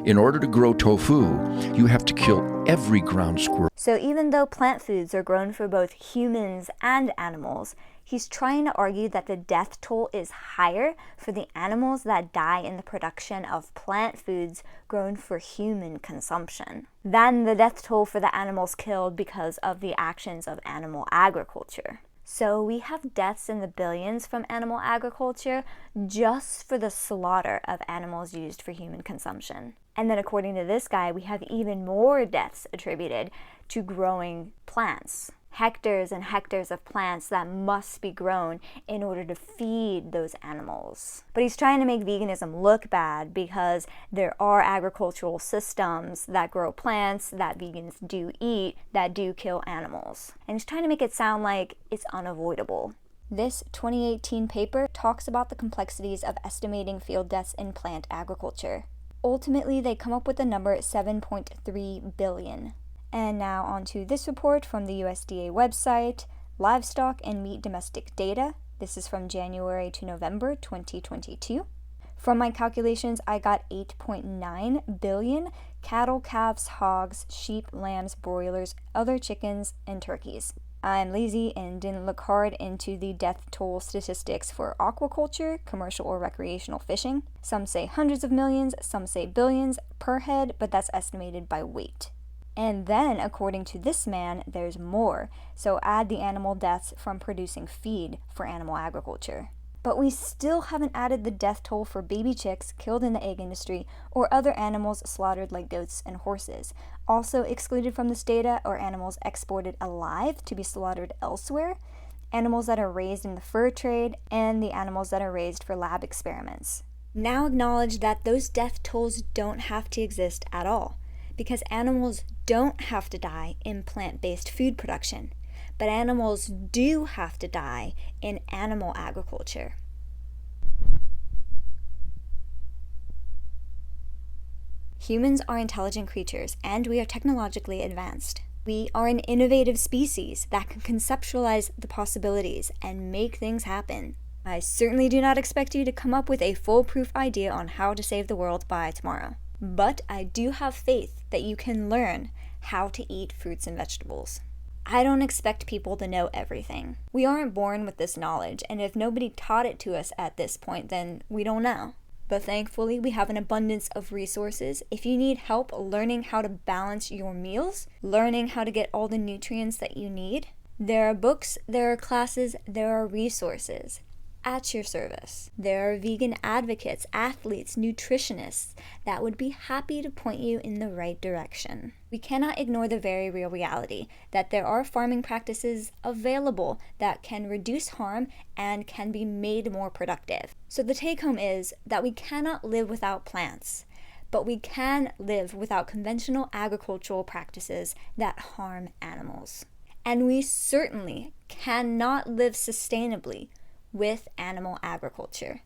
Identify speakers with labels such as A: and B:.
A: In order to grow tofu, you have to kill every ground squirrel.
B: So even though plant foods are grown for both humans and animals, he's trying to argue that the death toll is higher for the animals that die in the production of plant foods grown for human consumption than the death toll for the animals killed because of the actions of animal agriculture. So we have deaths in the billions from animal agriculture just for the slaughter of animals used for human consumption. And then according to this guy, we have even more deaths attributed to growing plants. Hectares and hectares of plants that must be grown in order to feed those animals. But he's trying to make veganism look bad because there are agricultural systems that grow plants that vegans do eat that do kill animals. And he's trying to make it sound like it's unavoidable. This 2018 paper talks about the complexities of estimating field deaths in plant agriculture. Ultimately, they come up with the number 7.3 billion. And now onto this report from the USDA website, Livestock and Meat Domestic Data. This is from January to November 2022. From my calculations, I got 8.9 billion cattle, calves, hogs, sheep, lambs, broilers, other chickens, and turkeys. I'm lazy and didn't look hard into the death toll statistics for aquaculture, commercial or recreational fishing. Some say hundreds of millions, some say billions per head, but that's estimated by weight. And then, according to this man, there's more, so add the animal deaths from producing feed for animal agriculture. But we still haven't added the death toll for baby chicks killed in the egg industry or other animals slaughtered like goats and horses. Also excluded from this data are animals exported alive to be slaughtered elsewhere, animals that are raised in the fur trade, and the animals that are raised for lab experiments. Now acknowledge that those death tolls don't have to exist at all, because animals don't have to die in plant-based food production, but animals do have to die in animal agriculture. Humans are intelligent creatures, and we are technologically advanced. We are an innovative species that can conceptualize the possibilities and make things happen. I certainly do not expect you to come up with a foolproof idea on how to save the world by tomorrow. But I do have faith that you can learn how to eat fruits and vegetables. I don't expect people to know everything. We aren't born with this knowledge, and if nobody taught it to us at this point, then we don't know. But thankfully, we have an abundance of resources. If you need help learning how to balance your meals, learning how to get all the nutrients that you need, there are books, there are classes, there are resources at your service. There are vegan advocates, athletes, nutritionists that would be happy to point you in the right direction. We cannot ignore the very real reality that there are farming practices available that can reduce harm and can be made more productive. So the take home is that we cannot live without plants, but we can live without conventional agricultural practices that harm animals. And we certainly cannot live sustainably with animal agriculture.